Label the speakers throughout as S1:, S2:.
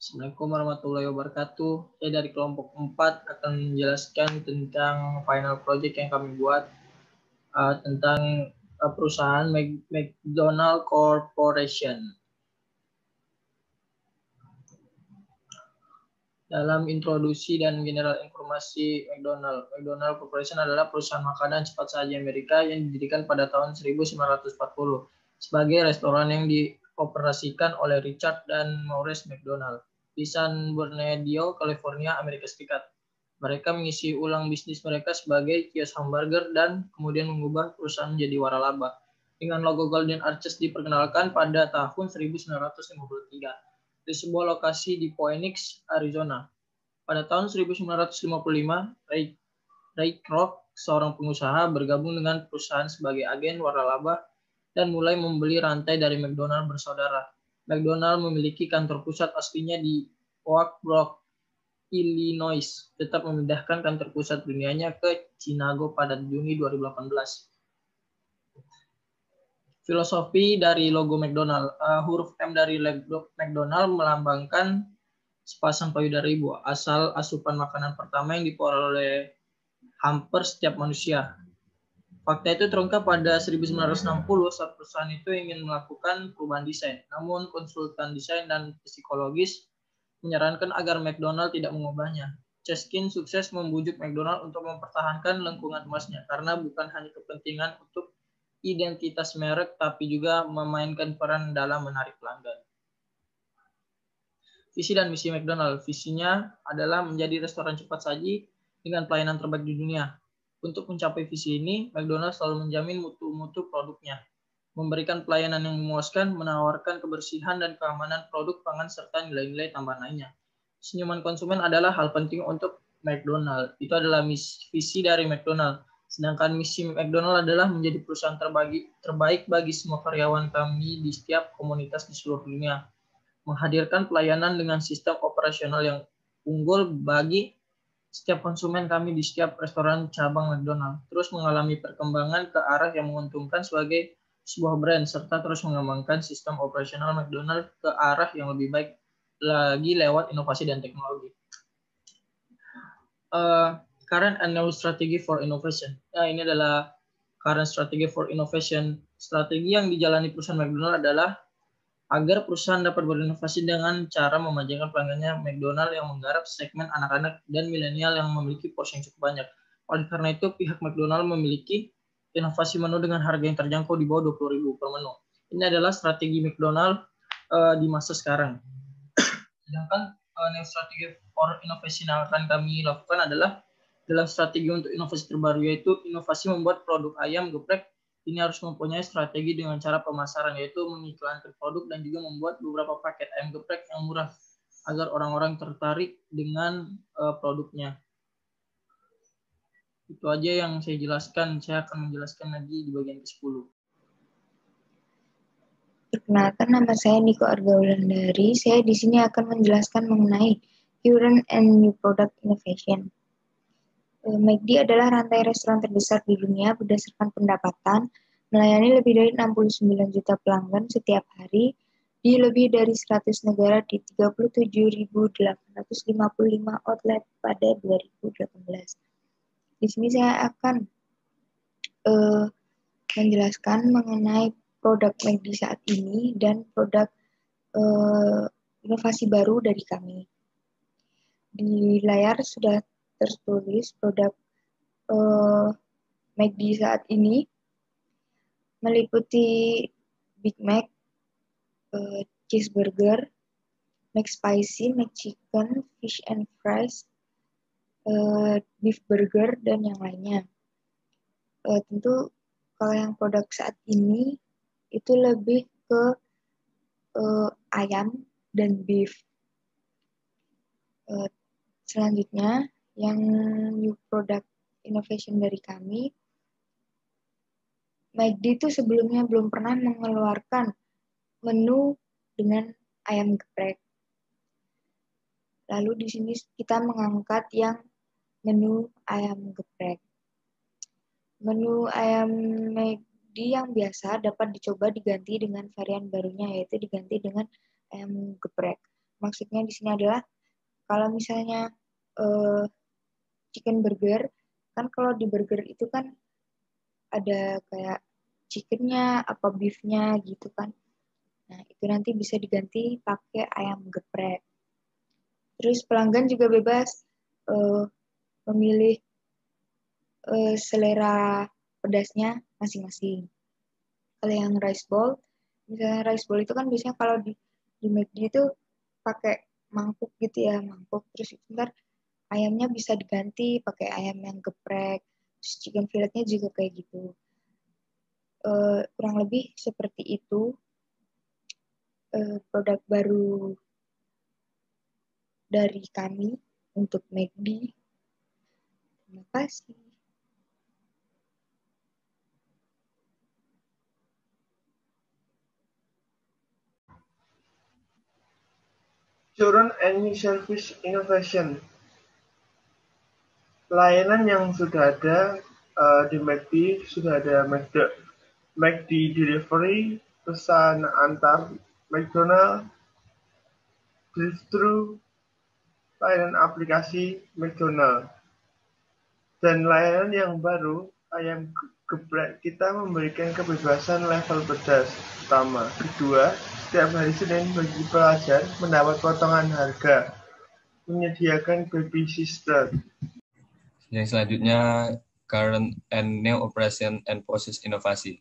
S1: Assalamualaikum warahmatullahi wabarakatuh. Saya dari kelompok 4 akan menjelaskan tentang final project yang kami buat tentang perusahaan McDonald Corporation. Dalam introduksi dan general informasi McDonald Corporation adalah perusahaan makanan cepat saji Amerika yang didirikan pada tahun 1940 sebagai restoran yang dioperasikan oleh Richard dan Maurice McDonald di San Bernardino, California, Amerika Serikat. Mereka mengisi ulang bisnis mereka sebagai kios hamburger dan kemudian mengubah perusahaan menjadi waralaba. Dengan logo Golden Arches diperkenalkan pada tahun 1953 di sebuah lokasi di Phoenix, Arizona. Pada tahun 1955, Ray Kroc, seorang pengusaha, bergabung dengan perusahaan sebagai agen waralaba dan mulai membeli rantai dari McDonald bersaudara. McDonald memiliki kantor pusat aslinya di Oak Brook, Illinois, tetap memindahkan kantor pusat dunianya ke Chicago pada Juni 2018. Filosofi dari logo McDonald. Huruf M dari logo McDonald melambangkan sepasang payudara ibu, asal asupan makanan pertama yang diperoleh hampir setiap manusia. Fakta itu terungkap pada 1960 saat perusahaan itu ingin melakukan perubahan desain. Namun konsultan desain dan psikologis menyarankan agar McDonald tidak mengubahnya. Cheskin sukses membujuk McDonald untuk mempertahankan lengkungan emasnya karena bukan hanya kepentingan untuk identitas merek, tapi juga memainkan peran dalam menarik pelanggan. Visi dan misi McDonald. Visinya adalah menjadi restoran cepat saji dengan pelayanan terbaik di dunia. Untuk mencapai visi ini, McDonald selalu menjamin mutu produknya, memberikan pelayanan yang memuaskan, menawarkan kebersihan dan keamanan produk pangan, serta nilai-nilai tambahan lainnya. Senyuman konsumen adalah hal penting untuk McDonald. Itu adalah visi dari McDonald. Sedangkan misi McDonald adalah menjadi perusahaan terbaik bagi semua karyawan kami di setiap komunitas di seluruh dunia. Menghadirkan pelayanan dengan sistem operasional yang unggul bagi setiap konsumen kami di setiap restoran cabang McDonald. Terus mengalami perkembangan ke arah yang menguntungkan sebagai sebuah brand, serta terus mengembangkan sistem operasional McDonald ke arah yang lebih baik lagi lewat inovasi dan teknologi. Current and new strategy for innovation. Ini adalah current strategy for innovation. Strategi yang dijalani perusahaan McDonald adalah agar perusahaan dapat berinovasi dengan cara memanjakan pelanggannya. McDonald yang menggarap segmen anak-anak dan milenial yang memiliki porsi yang cukup banyak. Oleh karena itu, pihak McDonald memiliki inovasi menu dengan harga yang terjangkau di bawah 20.000 per menu. Ini adalah strategi McDonald di masa sekarang. Sedangkan new strategi for innovation yang akan kami lakukan adalah dalam strategi untuk inovasi terbaru, yaitu inovasi membuat produk ayam geprek. Ini harus mempunyai strategi dengan cara pemasaran, yaitu mengiklankan produk dan juga membuat beberapa paket ayam geprek yang murah agar orang-orang tertarik dengan produknya. Itu aja yang saya jelaskan. Saya akan menjelaskan lagi di bagian ke-10.
S2: Perkenalkan, nama saya Niko Arga Wulandari. Saya di sini akan menjelaskan mengenai current and new product innovation. McD adalah rantai restoran terbesar di dunia berdasarkan pendapatan, melayani lebih dari 69 juta pelanggan setiap hari di lebih dari 100 negara di 37.855 outlet pada 2018. Di sini saya akan menjelaskan mengenai produk McD saat ini dan produk inovasi baru dari kami. Di layar sudah tertulis produk McD saat ini meliputi Big Mac, cheeseburger, McSpicy, McChicken, fish and fries, beef burger, dan yang lainnya. Tentu kalau yang produk saat ini itu lebih ke ayam dan beef. Selanjutnya, yang new product innovation dari kami, McD itu sebelumnya belum pernah mengeluarkan menu dengan ayam geprek. Lalu di sini kita mengangkat yang menu ayam geprek. Menu ayam McD yang biasa dapat dicoba diganti dengan varian barunya, yaitu diganti dengan ayam geprek. maksudnya di sini adalah kalau misalnya chicken burger, kan kalau di burger itu kan ada kayak chickennya, apa beefnya gitu kan. Nah, itu nanti bisa diganti pakai ayam geprek. Terus pelanggan juga bebas memilih selera pedasnya masing-masing. Kalau yang rice bowl, misalnya rice bowl itu kan biasanya kalau di McD itu pakai mangkuk gitu ya, mangkuk. Terus ntar ayamnya bisa diganti pakai ayam yang geprek. Terus chicken filletnya juga kayak gitu. Kurang lebih seperti itu produk baru dari kami untuk McD. Terima kasih.
S3: Children and New Service Innovation. Layanan yang sudah ada di McD, sudah ada McD Delivery, pesan antar McDonald, drive-thru, layanan aplikasi McDonald. Dan layanan yang baru, ayam geprek, kita memberikan kebebasan level pedas pertama. Kedua, setiap hari Senin bagi pelajar mendapat potongan harga, menyediakan baby sister.
S4: Yang selanjutnya, current and new operation and process inovasi.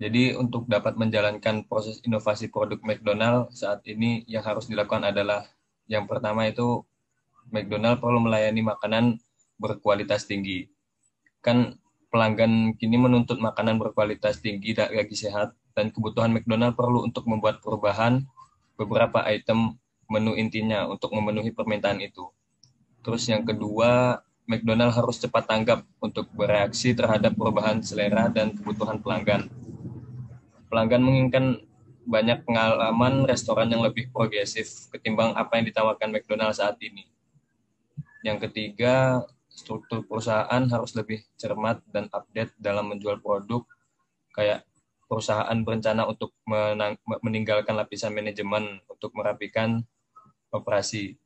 S4: Jadi untuk dapat menjalankan proses inovasi produk McDonald saat ini yang harus dilakukan adalah yang pertama itu McDonald perlu melayani makanan berkualitas tinggi. Kan pelanggan kini menuntut makanan berkualitas tinggi dan gizi sehat, dan kebutuhan McDonald perlu untuk membuat perubahan beberapa item menu intinya untuk memenuhi permintaan itu. Terus yang kedua, McDonald harus cepat tanggap untuk bereaksi terhadap perubahan selera dan kebutuhan pelanggan. Pelanggan menginginkan banyak pengalaman restoran yang lebih progresif ketimbang apa yang ditawarkan McDonald saat ini. Yang ketiga, struktur perusahaan harus lebih cermat dan update dalam menjual produk, kayak perusahaan berencana untuk meninggalkan lapisan manajemen untuk merapikan operasi.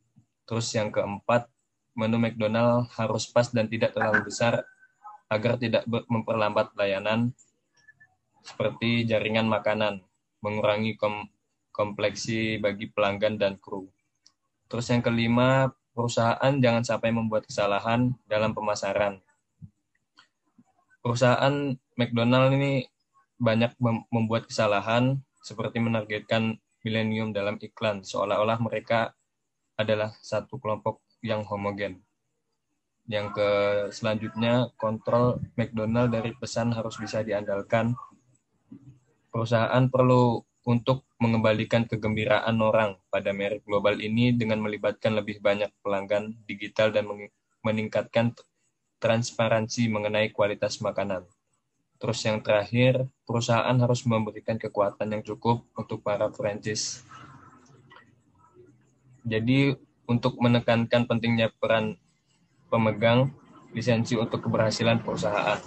S4: Terus yang keempat, menu McDonald harus pas dan tidak terlalu besar agar tidak memperlambat layanan seperti jaringan makanan, mengurangi kompleksi bagi pelanggan dan kru. Terus yang kelima, perusahaan jangan sampai membuat kesalahan dalam pemasaran. Perusahaan McDonald ini banyak membuat kesalahan seperti menargetkan milenium dalam iklan, seolah-olah mereka adalah satu kelompok yang homogen. Yang selanjutnya, kontrol McDonald dari pesan harus bisa diandalkan. Perusahaan perlu untuk mengembalikan kegembiraan orang pada merek global ini dengan melibatkan lebih banyak pelanggan digital dan meningkatkan transparansi mengenai kualitas makanan. Terus yang terakhir, perusahaan harus memberikan kekuatan yang cukup untuk para franchise. Jadi untuk menekankan pentingnya peran pemegang lisensi untuk keberhasilan perusahaan.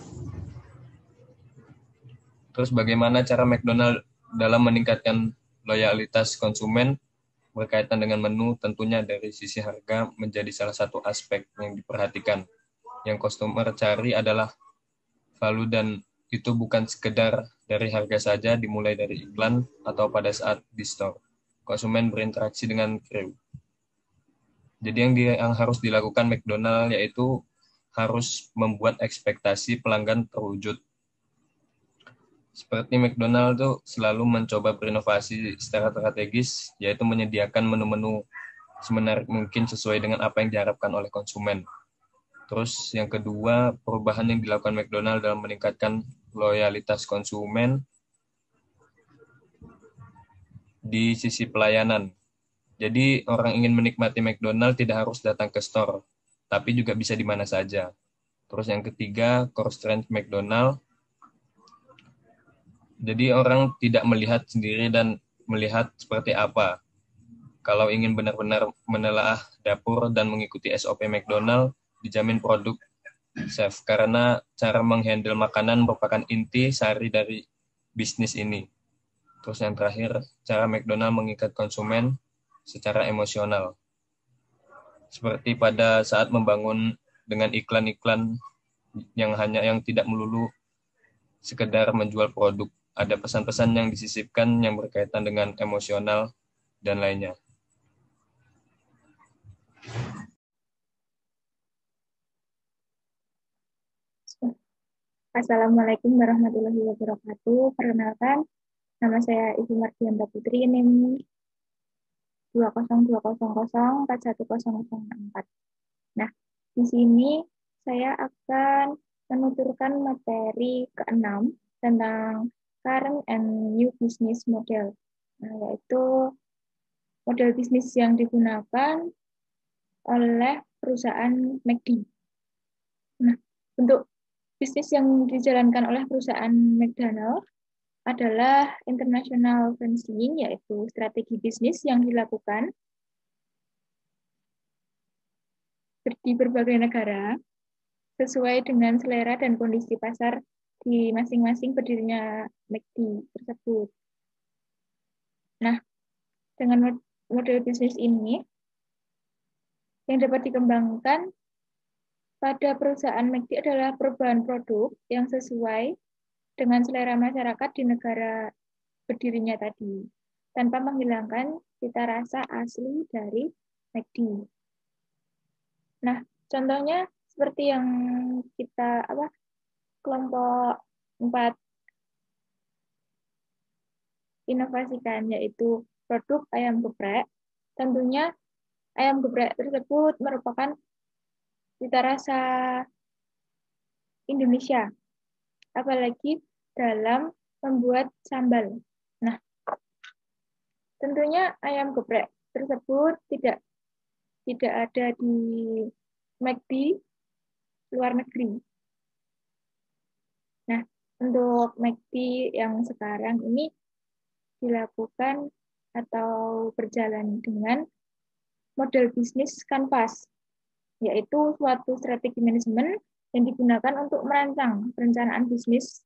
S4: Terus bagaimana cara McDonald dalam meningkatkan loyalitas konsumen berkaitan dengan menu, tentunya dari sisi harga menjadi salah satu aspek yang diperhatikan. Yang customer cari adalah value, dan itu bukan sekedar dari harga saja, dimulai dari iklan atau pada saat di store. Konsumen berinteraksi dengan kru. Jadi yang harus dilakukan McDonald yaitu harus membuat ekspektasi pelanggan terwujud. Seperti McDonald tuh selalu mencoba berinovasi secara strategis, yaitu menyediakan menu-menu semenarik mungkin sesuai dengan apa yang diharapkan oleh konsumen. Terus yang kedua, perubahan yang dilakukan McDonald dalam meningkatkan loyalitas konsumen di sisi pelayanan. Jadi orang ingin menikmati McDonald tidak harus datang ke store, tapi juga bisa di mana saja. Terus yang ketiga, core strength McDonald. Jadi orang tidak melihat sendiri dan melihat seperti apa. Kalau ingin benar-benar menelaah dapur dan mengikuti SOP McDonald, dijamin produk safe, karena cara menghandle makanan merupakan inti sari dari bisnis ini. Terus yang terakhir, cara McDonald mengikat konsumen secara emosional. Seperti pada saat membangun dengan iklan-iklan yang tidak melulu sekedar menjual produk. Ada pesan-pesan yang disisipkan yang berkaitan dengan emosional dan lainnya.
S5: Assalamualaikum warahmatullahi wabarakatuh. Perkenalkan, nama saya Ibu Mardianta Putri, NIM 202004104. Nah, di sini saya akan menuturkan materi ke-6 tentang current and new business model. Nah, yaitu model bisnis yang digunakan oleh perusahaan McD. Nah, untuk bisnis yang dijalankan oleh perusahaan McDonald adalah international franchising, yaitu strategi bisnis yang dilakukan di berbagai negara sesuai dengan selera dan kondisi pasar di masing-masing berdirinya McD tersebut. Nah, dengan model bisnis ini yang dapat dikembangkan pada perusahaan McD adalah perubahan produk yang sesuai dengan selera masyarakat di negara berdirinya tadi, tanpa menghilangkan cita rasa asli dari McD. Nah, contohnya seperti yang kita kelompok 4 inovasikan, yaitu produk ayam geprek. Tentunya ayam geprek tersebut merupakan cita rasa Indonesia, apalagi dalam membuat sambal. Nah, tentunya ayam geprek tersebut tidak ada di McD luar negeri. Nah, untuk McD yang sekarang ini dilakukan atau berjalan dengan model bisnis kanvas, yaitu suatu strategi manajemen yang digunakan untuk merancang perencanaan bisnis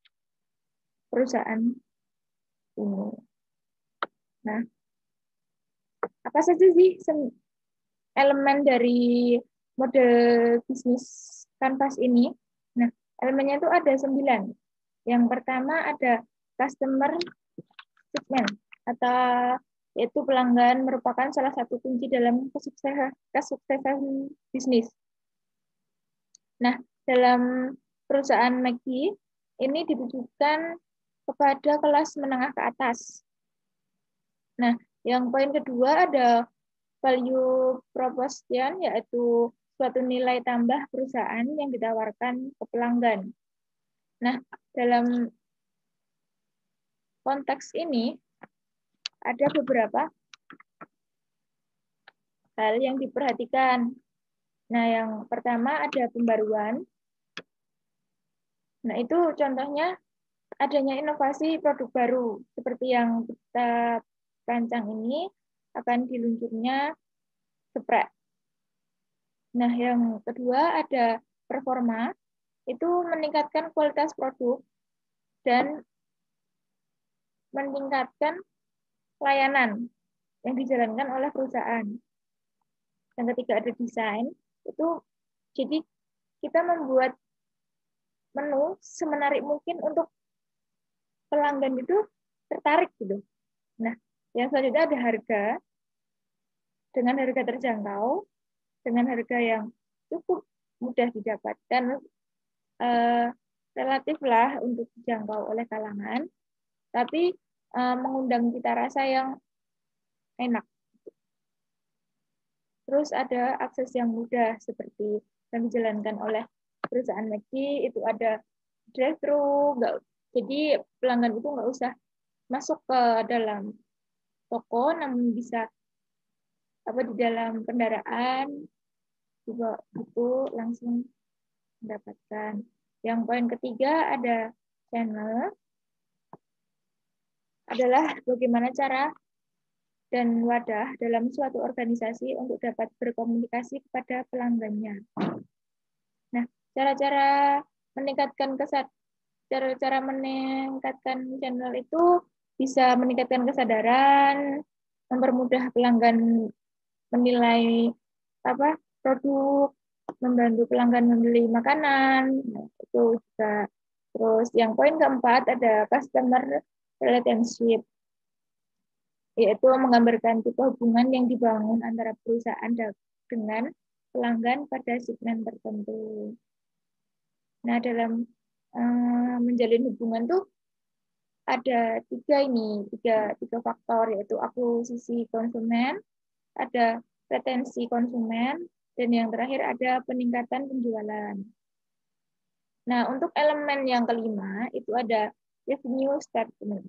S5: perusahaan ini. Nah, apa saja sih elemen dari model bisnis kanvas ini? Nah, elemennya itu ada 9. Yang pertama ada customer segment, atau yaitu pelanggan merupakan salah satu kunci dalam kesuksesan bisnis. Nah, dalam perusahaan McD ini ditujukan kepada kelas menengah ke atas. Nah, yang poin kedua ada value proposition, yaitu suatu nilai tambah perusahaan yang ditawarkan ke pelanggan. Nah, dalam konteks ini ada beberapa hal yang diperhatikan. Nah, yang pertama ada pembaruan. Nah, itu contohnya adanya inovasi produk baru seperti yang kita rancang ini akan diluncurnya geprek. Nah, yang kedua ada performa, itu meningkatkan kualitas produk dan meningkatkan layanan yang dijalankan oleh perusahaan. Yang ketiga ada desain, itu jadi kita membuat menu semenarik mungkin untuk pelanggan itu tertarik gitu. Nah, yang selanjutnya ada harga, dengan harga terjangkau, dengan harga yang cukup mudah didapatkan, relatif lah untuk dijangkau oleh kalangan, tapi mengundang cita rasa yang enak. Terus ada akses yang mudah seperti yang dijalankan oleh perusahaan McD, itu ada drive-thru, jadi pelanggan itu nggak usah masuk ke dalam toko, namun bisa di dalam kendaraan juga itu langsung mendapatkan. Yang poin ketiga ada channel, adalah bagaimana cara dan wadah dalam suatu organisasi untuk dapat berkomunikasi kepada pelanggannya. Nah, cara-cara meningkatkan channel itu bisa meningkatkan kesadaran mempermudah pelanggan menilai produk, membantu pelanggan membeli makanan. Nah, itu juga. Terus yang poin keempat ada customer relationship, yaitu menggambarkan tipe hubungan yang dibangun antara perusahaan dengan pelanggan pada segmen tertentu. Nah, dalam menjalin hubungan tuh ada tiga faktor, yaitu akuisisi konsumen, ada retensi konsumen, dan yang terakhir ada peningkatan penjualan. Nah, untuk elemen yang kelima itu ada revenue statement,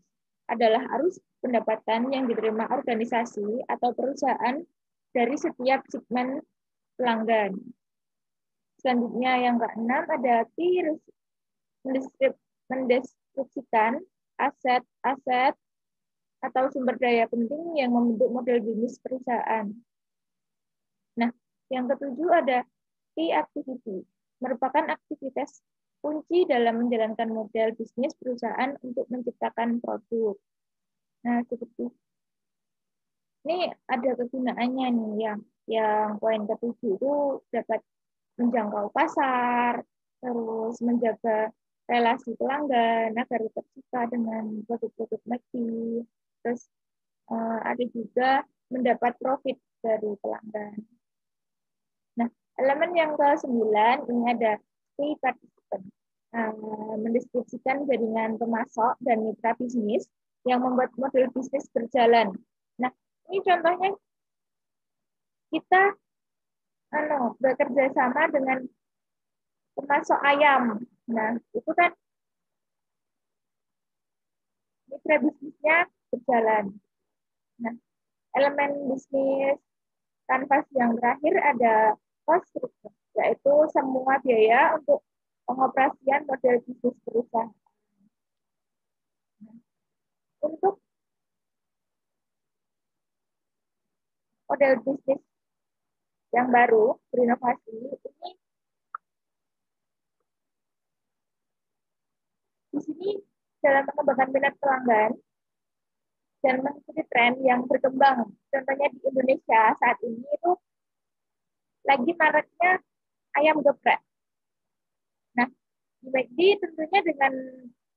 S5: adalah arus pendapatan yang diterima organisasi atau perusahaan dari setiap segmen pelanggan. Selanjutnya yang keenam ada key mendeskripsikan aset-aset atau sumber daya penting yang membentuk model bisnis perusahaan. Nah, yang ketujuh ada key activity, merupakan aktivitas kunci dalam menjalankan model bisnis perusahaan untuk menciptakan produk. Nah, seperti ini ada kegunaannya nih, yang poin ketujuh itu dapat menjangkau pasar, terus menjaga relasi pelanggan agar tetap suka dengan produk-produk McD, terus ada juga mendapat profit dari pelanggan. Nah, elemen yang ke-9 ini ada key participant, mendeskripsikan jaringan pemasok dan mitra bisnis yang membuat model bisnis berjalan. Nah, ini contohnya kita bekerja sama dengan pemasok ayam. Nah, itu kan mitra bisnisnya berjalan. Nah, elemen bisnis kanvas yang terakhir ada cost structure, yaitu semua biaya untuk pengoperasian model bisnis perusahaan. Nah, untuk model bisnis yang baru, berinovasi, ini di sini dalam mengembangkan minat pelanggan dan mengikuti tren yang berkembang. Contohnya di Indonesia saat ini itu lagi maraknya ayam geprek. Nah, di McD tentunya dengan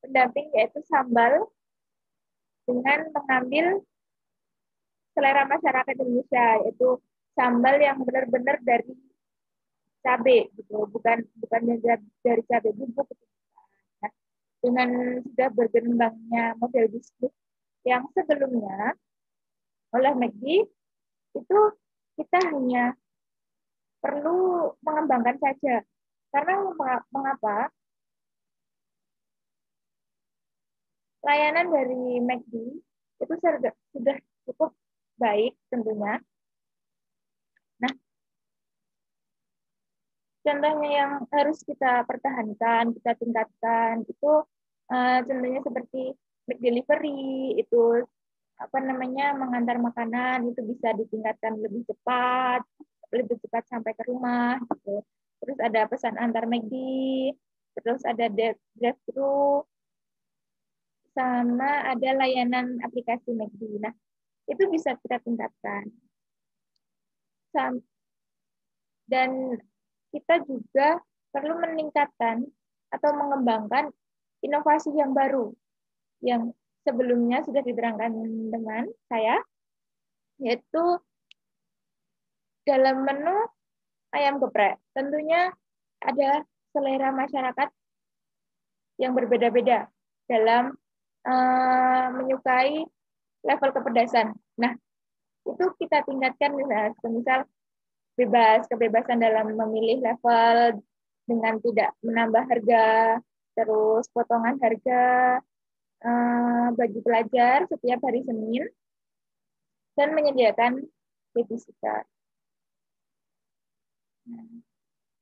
S5: pendamping yaitu sambal, dengan mengambil selera masyarakat Indonesia, yaitu sambal yang benar-benar dari cabai, gitu, bukan yang dari cabai bubuk. Nah, dengan sudah berkembangnya model bisnis yang sebelumnya oleh McD, itu kita hanya perlu mengembangkan saja. Karena mengapa? Layanan dari McD itu sudah cukup baik tentunya. Nah, contohnya yang harus kita pertahankan, kita tingkatkan itu contohnya seperti McDelivery, itu mengantar makanan itu bisa ditingkatkan lebih cepat sampai ke rumah gitu. Terus ada pesan antar McD, terus ada drive-thru, sama ada layanan aplikasi McD. Nah, itu bisa kita tingkatkan. Dan kita juga perlu meningkatkan atau mengembangkan inovasi yang baru yang sebelumnya sudah diterangkan dengan saya, yaitu dalam menu ayam geprek. Tentunya ada selera masyarakat yang berbeda-beda dalam menyukai level kepedasan. Nah, itu kita tingkatkan, misal kebebasan dalam memilih level dengan tidak menambah harga, terus potongan harga bagi pelajar setiap hari Senin, dan menyediakan babysitter.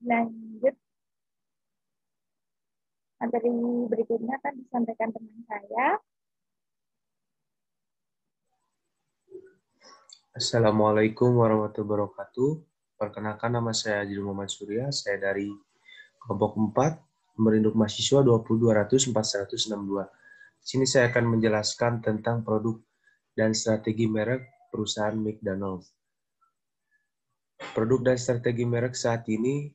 S5: Lanjut, materi berikutnya akan disampaikan teman saya.
S6: Assalamualaikum warahmatullahi wabarakatuh. Perkenalkan, nama saya Haji Muhammad Surya. Saya dari kelompok 4, nomor induk mahasiswa 202004162. Di sini saya akan menjelaskan tentang produk dan strategi merek perusahaan McDonald's. Produk dan strategi merek saat ini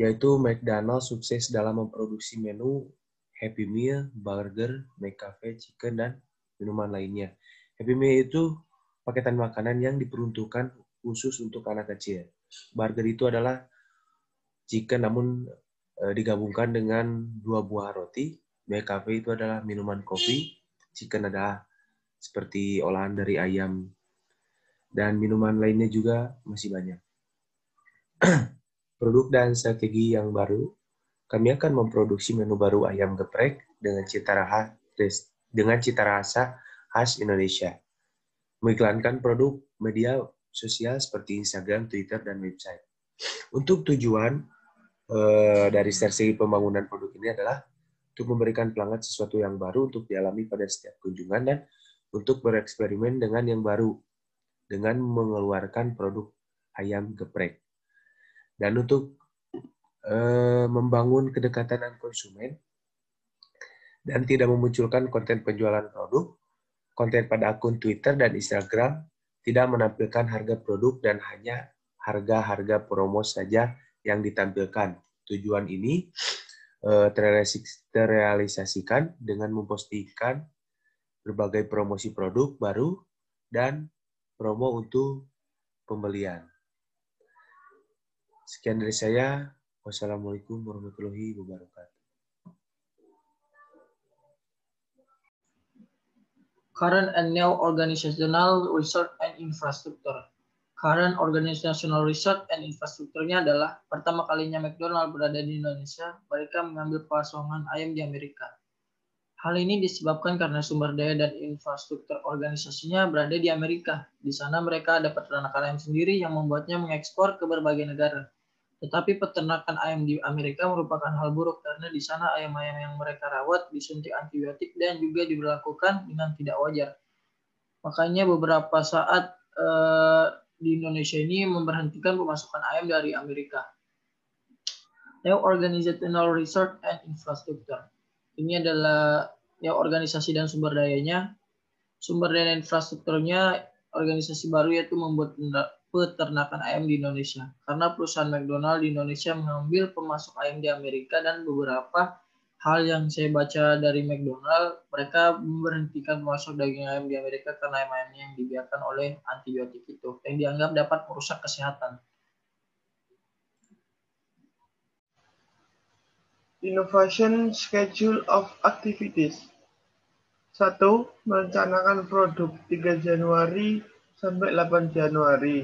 S6: yaitu McDonald's sukses dalam memproduksi menu Happy Meal, burger, McCafe, chicken, dan minuman lainnya. Happy Meal itu paketan makanan yang diperuntukkan khusus untuk anak kecil. Burger itu adalah chicken namun digabungkan dengan 2 buah roti. McCafe itu adalah minuman kopi. Chicken adalah seperti olahan dari ayam. Dan minuman lainnya juga masih banyak. Produk dan strategi yang baru, kami akan memproduksi menu baru ayam geprek dengan cita rasa khas Indonesia. Mengiklankan produk media sosial seperti Instagram, Twitter, dan website. Untuk tujuan dari strategi pembangunan produk ini adalah untuk memberikan pelanggan sesuatu yang baru untuk dialami pada setiap kunjungan dan untuk bereksperimen dengan yang baru dengan mengeluarkan produk ayam geprek. Dan untuk membangun kedekatan dengan konsumen dan tidak memunculkan konten penjualan produk, konten pada akun Twitter dan Instagram tidak menampilkan harga produk dan hanya harga-harga promo saja yang ditampilkan. Tujuan ini terrealisasikan dengan mempostingkan berbagai promosi produk baru dan promo untuk pembelian. Sekian dari saya. Wassalamualaikum warahmatullahi wabarakatuh.
S1: Current and new organizational research and infrastructure. Current organizational research and infrastructure-nya adalah pertama kalinya McDonald berada di Indonesia, mereka mengambil pasongan ayam di Amerika. Hal ini disebabkan karena sumber daya dan infrastruktur organisasinya berada di Amerika. Di sana mereka ada peternakan ayam sendiri yang membuatnya mengekspor ke berbagai negara. Tetapi peternakan ayam di Amerika merupakan hal buruk karena di sana ayam-ayam yang mereka rawat disuntik antibiotik dan juga diberlakukan dengan tidak wajar. Makanya beberapa saat di Indonesia ini memberhentikan pemasukan ayam dari Amerika. New Organizational Research and Infrastructure. Ini adalah ya organisasi dan sumber dayanya. Sumber daya dan infrastrukturnya organisasi baru yaitu membuat peternakan ayam di Indonesia. Karena perusahaan McDonald di Indonesia mengambil pemasok ayam di Amerika dan beberapa hal yang saya baca dari McDonald, mereka memberhentikan pemasok daging ayam di Amerika karena ayam-ayamnya yang dibiarkan oleh antibiotik itu, yang dianggap dapat merusak kesehatan.
S3: Innovation Schedule of Activities. 1. Merencanakan produk 3 Januari sampai 8 Januari.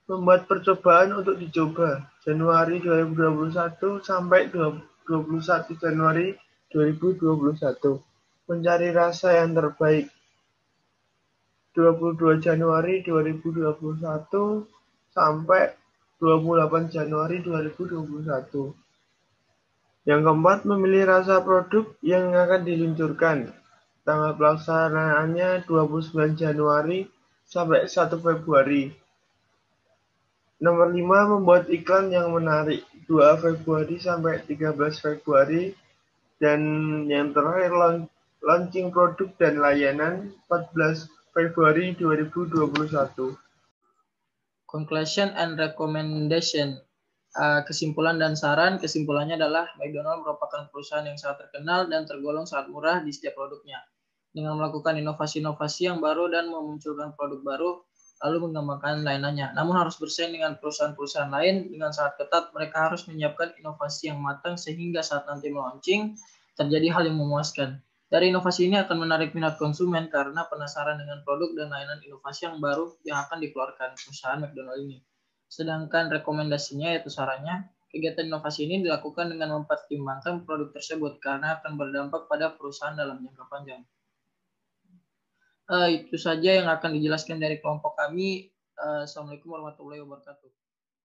S3: Membuat percobaan untuk dicoba Januari 2021 sampai 21 Januari 2021. Mencari rasa yang terbaik 22 Januari 2021 sampai 28 Januari 2021. Yang keempat, memilih rasa produk yang akan diluncurkan. Tanggal pelaksanaannya 29 Januari sampai 1 Februari. Nomor 5, membuat iklan yang menarik 2 Februari sampai 13 Februari. Dan yang terakhir, launching produk dan layanan 14 Februari 2021.
S1: Conclusion and recommendation. Kesimpulan dan saran. Kesimpulannya adalah McDonald merupakan perusahaan yang sangat terkenal dan tergolong sangat murah di setiap produknya. Dengan melakukan inovasi-inovasi yang baru dan memunculkan produk baru, lalu mengembangkan layanannya. Namun harus bersaing dengan perusahaan-perusahaan lain dengan sangat ketat. Mereka harus menyiapkan inovasi yang matang sehingga saat nanti launching terjadi hal yang memuaskan. Dari inovasi ini akan menarik minat konsumen karena penasaran dengan produk dan layanan inovasi yang baru yang akan dikeluarkan perusahaan McDonald ini. Sedangkan rekomendasinya yaitu sarannya, kegiatan inovasi ini dilakukan dengan mempertimbangkan produk tersebut karena akan berdampak pada perusahaan dalam jangka panjang. Itu saja yang akan dijelaskan dari kelompok kami. Assalamualaikum warahmatullahi wabarakatuh.